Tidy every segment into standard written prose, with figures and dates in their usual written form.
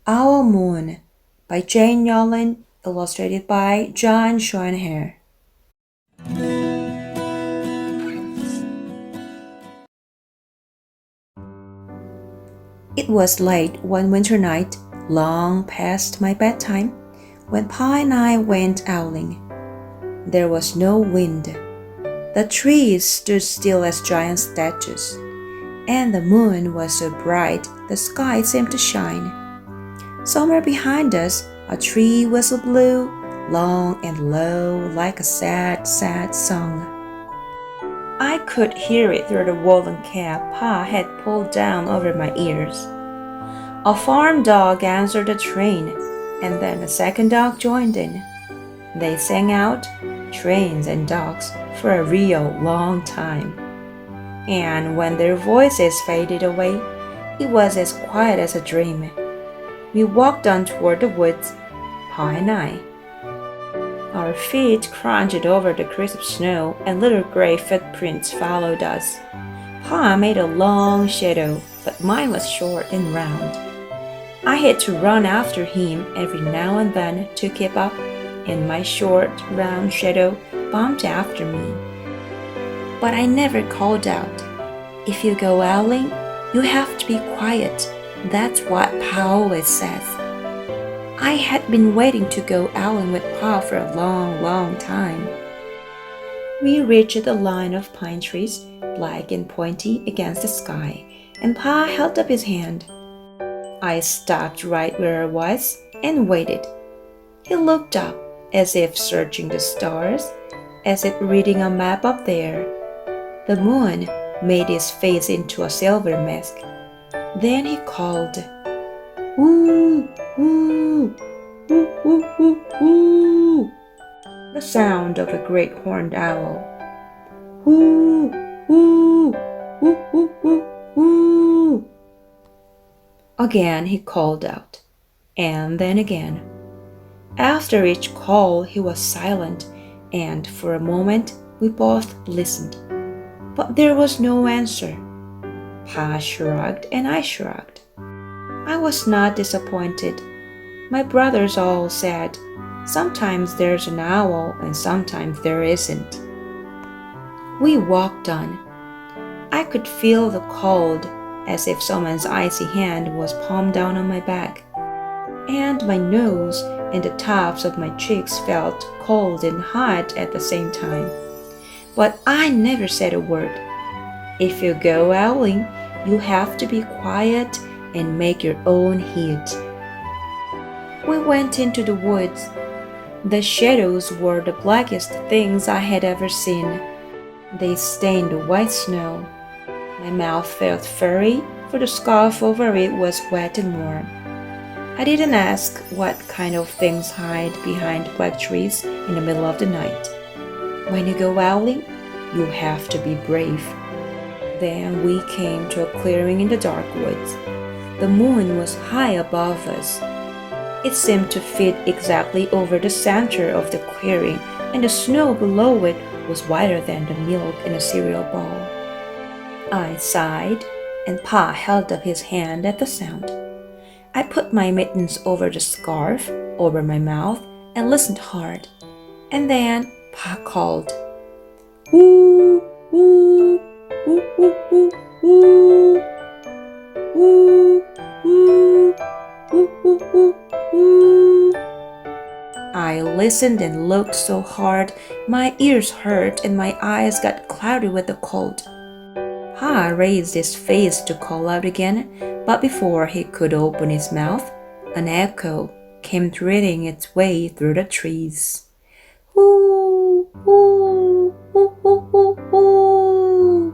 Our Moon by Jane Yolen, illustrated by John Schoenherr. It was late one winter night, long past my bedtime, when Pa and I went owling. There was no wind. The trees stood still as giant statues, and the moon was so bright the sky seemed to shine. Somewhere behind us, a tree whistle blew, long and low, like a sad, sad song. I could hear it through the woolen cap Pa had pulled down over my ears. A farm dog answered the train, and then a second dog joined in. They sang out, trains and dogs, for a real long time. And when their voices faded away, it was as quiet as a dream. We walked on toward the woods, Pa and I. Our feet crunched over the crisp snow, and little gray footprints followed us. Pa made a long shadow, but mine was short and round. I had to run after him every now and then to keep up, and my short, round shadow bumped after me. But I never called out. If you go owling, you have to be quiet. That's what Pa always says. I had been waiting to go owling with Pa for a long, long time. We reached the line of pine trees, black and pointy against the sky, and Pa held up his hand. I stopped right where I was and waited. He looked up, as if searching the stars, as if reading a map up there. The moon made his face into a silver mask. Then he called, "Woo, woo, woo, woo, woo, woo," the sound of a great horned owl. "Woo, woo, woo, woo, woo, woo." Again he called out, and then again. After each call he was silent, and for a moment we both listened. But there was no answer. Pa shrugged and I shrugged. I was not disappointed. My brothers all said, "Sometimes there's an owl and sometimes there isn't." We walked on. I could feel the cold, as if someone's icy hand was palmed down on my back, and my nose and the tops of my cheeks felt cold and hot at the same time. But I never said a word. If you go owling, you have to be quiet and make your own heat. We went into the woods. The shadows were the blackest things I had ever seen. They stained the white snow. My mouth felt furry, for the scarf over it was wet and warm. I didn't ask what kind of things hide behind black trees in the middle of the night. When you go owling, you have to be brave. Then we came to a clearing in the dark woods. The moon was high above us. It seemed to fit exactly over the center of the clearing, and the snow below it was whiter than the milk in a cereal bowl. I sighed, and Pa held up his hand at the sound. I put my mittens over the scarf, over my mouth, and listened hard. And then Pa called, "Woo, woo, woo, woo, woo, woo, woo, woo, woo, woo, woo, woo." I listened and looked so hard, my ears hurt and my eyes got cloudy with the cold. Pa raised his face to call out again, but before he could open his mouth, an echo came threading its way through the trees. "Woo, woo, woo, woo, woo, woo."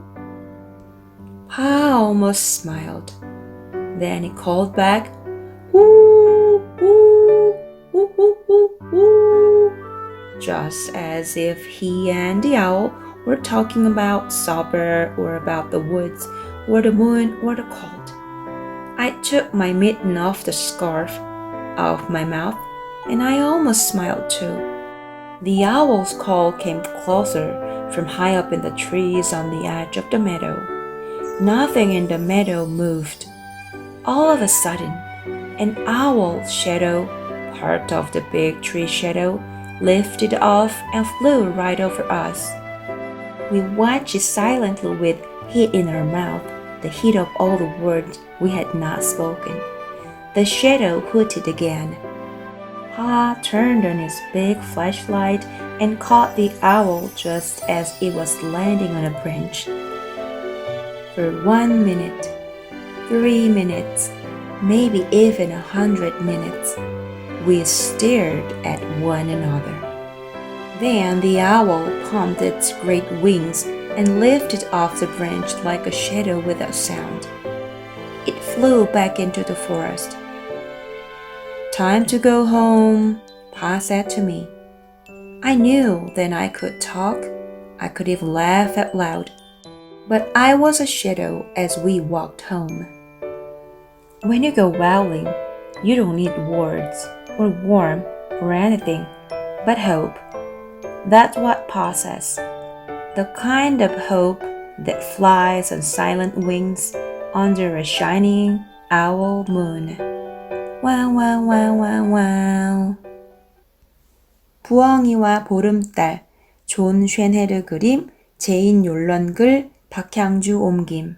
Pa almost smiled. Then he called back, "Woo, woo, woo, woo, woo, woo," just as if he and the owl were talking about supper or about the woods or the moon or the cold. I took my mitten off the scarf, off my mouth, and I almost smiled too. The owl's call came closer from high up in the trees on the edge of the meadow. Nothing in the meadow moved. All of a sudden, An owl's shadow, part of the big tree shadow, lifted off and flew right over us. We watched it silently with heat in our mouth, the heat of all the words we had not spoken. The shadow hooted again. Pa turned on his big flashlight and caught the owl just as it was landing on a branch. For 1 minute, 3 minutes, maybe even 100 minutes, we stared at one another. Then the owl pumped its great wings and lifted off the branch like a shadow without sound. It flew back into the forest. Time to go home, Pa said to me. I knew then I could talk, I could even laugh out loud, but I was a shadow as we walked home. When you go wowling, you don't need words or warmth or anything but hope. That's what Pa says. The kind of hope that flies on silent wings under a shining owl moon. Wow, wow, wow, wow, wow. 부엉이와 보름달, 존 쉔헤르 그림, 제인 욜런 글, 박향주 옮김.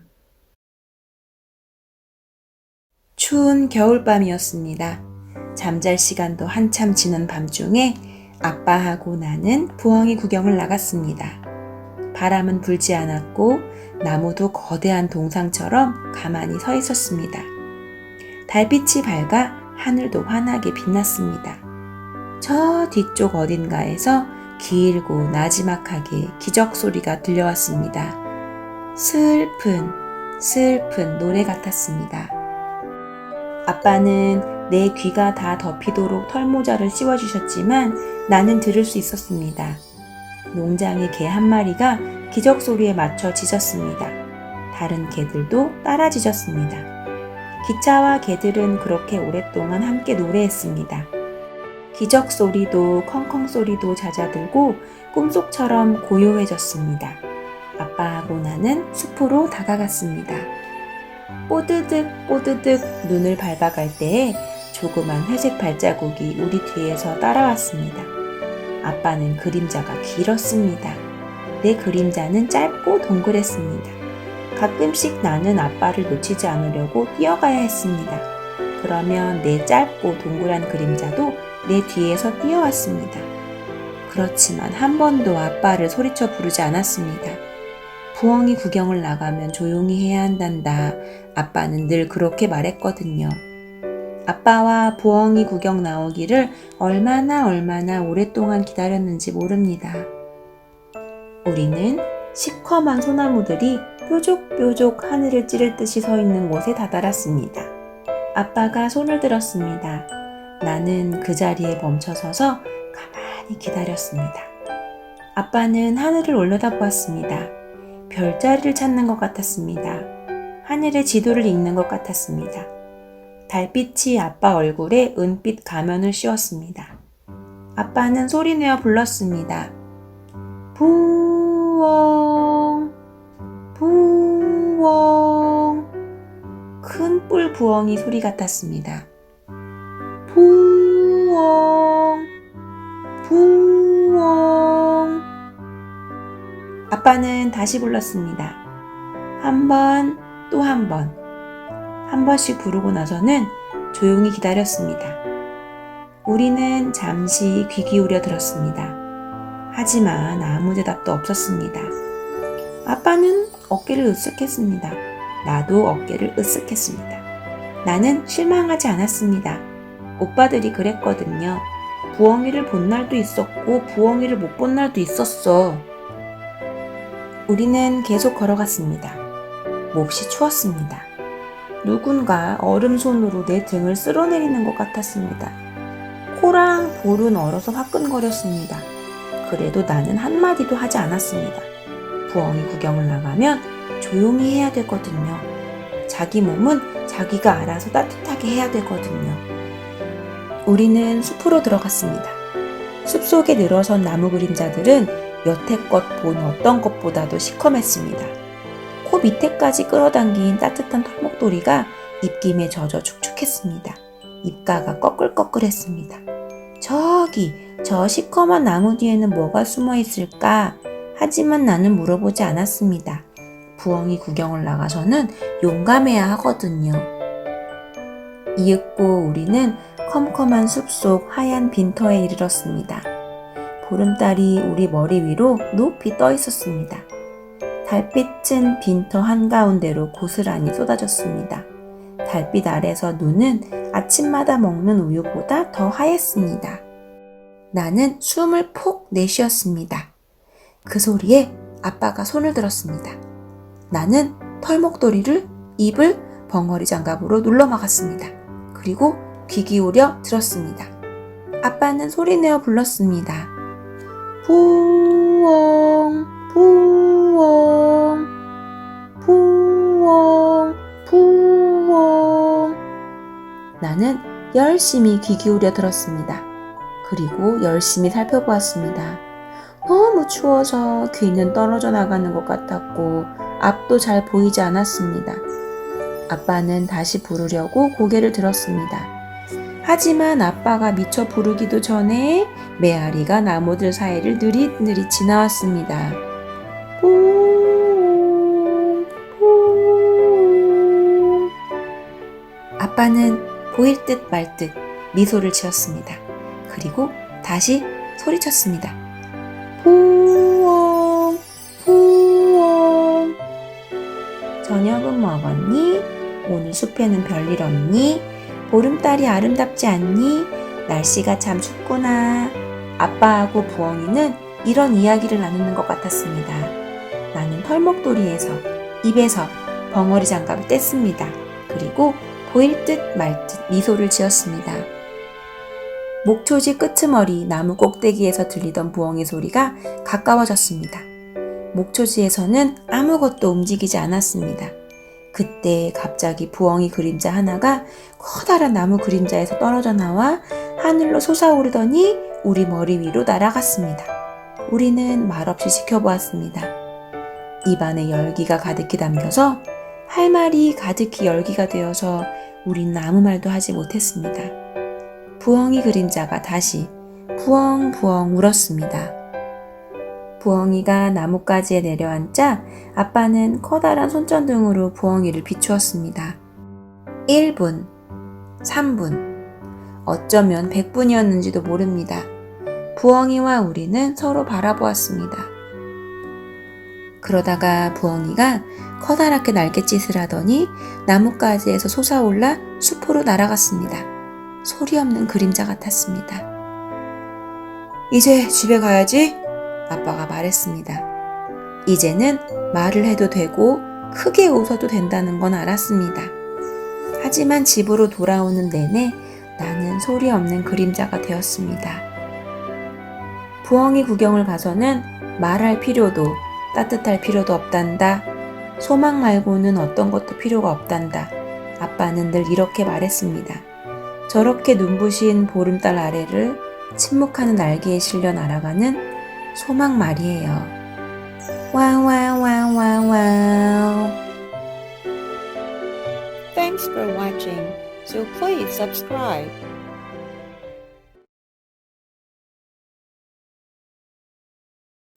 추운 겨울밤이었습니다. 잠잘 시간도 한참 지난 밤중에 아빠하고 나는 부엉이 구경을 나갔습니다. 바람은 불지 않았고 나무도 거대한 동상처럼 가만히 서 있었습니다. 달빛이 밝아 하늘도 환하게 빛났습니다. 저 뒤쪽 어딘가에서 길고 나지막하게 기적 소리가 들려왔습니다. 슬픈 노래 같았습니다. 아빠는 내 귀가 다 덮이도록 털모자를 씌워주셨지만 나는 들을 수 있었습니다. 농장의 개 한 마리가 기적 소리에 맞춰 짖었습니다. 다른 개들도 따라 짖었습니다. 기차와 개들은 그렇게 오랫동안 함께 노래했습니다. 기적 소리도 컹컹 소리도 잦아들고 꿈속처럼 고요해졌습니다. 아빠하고 나는 숲으로 다가갔습니다. 뽀드득 뽀드득 눈을 밟아갈 때에 조그만 회색 발자국이 우리 뒤에서 따라왔습니다. 아빠는 그림자가 길었습니다. 내 그림자는 짧고 동그랬습니다. 가끔씩 나는 아빠를 놓치지 않으려고 뛰어가야 했습니다. 그러면 내 짧고 동그란 그림자도 내 뒤에서 뛰어왔습니다. 그렇지만 한 번도 아빠를 소리쳐 부르지 않았습니다. 부엉이 구경을 나가면 조용히 해야 한단다. 아빠는 늘 그렇게 말했거든요. 아빠와 부엉이 구경 나오기를 얼마나 오랫동안 기다렸는지 모릅니다. 우리는 시커먼 소나무들이 뾰족뾰족 하늘을 찌를 듯이 서 있는 곳에 다다랐습니다. 아빠가 손을 들었습니다. 나는 그 자리에 멈춰서서 가만히 기다렸습니다. 아빠는 하늘을 올려다보았습니다. 별자리를 찾는 것 같았습니다. 하늘의 지도를 읽는 것 같았습니다. 달빛이 아빠 얼굴에 은빛 가면을 씌웠습니다. 아빠는 소리내어 불렀습니다. 부엉, 부엉. 큰 뿔 부엉이 소리 같았습니다. 부엉, 부엉. 아빠는 다시 불렀습니다. 한 번, 또 한 번. 한 번씩 부르고 나서는 조용히 기다렸습니다. 우리는 잠시 귀 기울여 들었습니다. 하지만 아무 대답도 없었습니다. 아빠는 어깨를 으쓱했습니다. 나도 어깨를 으쓱했습니다. 나는 실망하지 않았습니다. 오빠들이 그랬거든요. 부엉이를 본 날도 있었고 부엉이를 못 본 날도 있었어. 우리는 계속 걸어갔습니다. 몹시 추웠습니다. 누군가 얼음 손으로 내 등을 쓸어내리는 것 같았습니다. 코랑 볼은 얼어서 화끈거렸습니다. 그래도 나는 한마디도 하지 않았습니다. 부엉이 구경을 나가면 조용히 해야 되거든요. 자기 몸은 자기가 알아서 따뜻하게 해야 되거든요. 우리는 숲으로 들어갔습니다. 숲속에 늘어선 나무 그림자들은 여태껏 본 어떤 것보다도 시커맸습니다. 코 밑에까지 끌어당긴 따뜻한 털목도리가 입김에 젖어 축축했습니다. 입가가 꺼끌꺼끌했습니다. 저기, 저 시커먼 나무 뒤에는 뭐가 숨어 있을까? 하지만 나는 물어보지 않았습니다. 부엉이 구경을 나가서는 용감해야 하거든요. 이윽고 우리는 컴컴한 숲속 하얀 빈터에 이르렀습니다. 보름달이 우리 머리 위로 높이 떠 있었습니다. 달빛은 빈터 한가운데로 고스란히 쏟아졌습니다. 달빛 아래서 눈은 아침마다 먹는 우유보다 더 하였습니다. 나는 숨을 폭 내쉬었습니다. 그 소리에 아빠가 손을 들었습니다. 나는 털목도리를 입을 벙어리 장갑으로 눌러 막았습니다. 그리고 귀 기울여 들었습니다. 아빠는 소리내어 불렀습니다. 부엉, 부엉, 부엉, 부엉. 나는 열심히 귀 기울여 들었습니다. 그리고 열심히 살펴보았습니다. 너무 추워서 귀는 떨어져 나가는 것 같았고 앞도 잘 보이지 않았습니다. 아빠는 다시 부르려고 고개를 들었습니다. 하지만 아빠가 미처 부르기도 전에 메아리가 나무들 사이를 느릿느릿 지나왔습니다. 뿌웅, 뿌웅. 아빠는 보일 듯 말 듯 미소를 지었습니다. 그리고 다시 소리쳤습니다. 부엉, 부엉. 저녁은 먹었니? 오늘 숲에는 별일 없니? 보름달이 아름답지 않니? 날씨가 참 춥구나. 아빠하고 부엉이는 이런 이야기를 나누는 것 같았습니다. 나는 털목도리에서 입에서 벙어리 장갑을 뗐습니다. 그리고 보일 듯 말 듯 미소를 지었습니다. 목초지 끄트머리 나무 꼭대기에서 들리던 부엉이 소리가 가까워졌습니다. 목초지에서는 아무것도 움직이지 않았습니다. 그때 갑자기 부엉이 그림자 하나가 커다란 나무 그림자에서 떨어져 나와 하늘로 솟아오르더니 우리 머리 위로 날아갔습니다. 우리는 말없이 지켜보았습니다. 입안에 열기가 가득히 담겨서 할 말이 가득히 열기가 되어서 우린 아무 말도 하지 못했습니다. 부엉이 그림자가 다시 부엉부엉 울었습니다. 부엉이가 나뭇가지에 내려앉자 아빠는 커다란 손전등으로 부엉이를 비추었습니다. 1분, 3분, 어쩌면 100분이었는지도 모릅니다. 부엉이와 우리는 서로 바라보았습니다. 그러다가 부엉이가 커다랗게 날갯짓을 하더니 나뭇가지에서 솟아올라 숲으로 날아갔습니다. 소리 없는 그림자 같았습니다. 이제 집에 가야지. 아빠가 말했습니다. 이제는 말을 해도 되고 크게 웃어도 된다는 건 알았습니다. 하지만 집으로 돌아오는 내내 나는 소리 없는 그림자가 되었습니다. 부엉이 구경을 가서는 말할 필요도 따뜻할 필요도 없단다. 소망 말고는 어떤 것도 필요가 없단다. 아빠는 늘 이렇게 말했습니다. 저렇게 눈부신 보름달 아래를 침묵하는 날개에 실려 날아가는 소망 말이에요. 와와와와와. Thanks for watching. So please subscribe.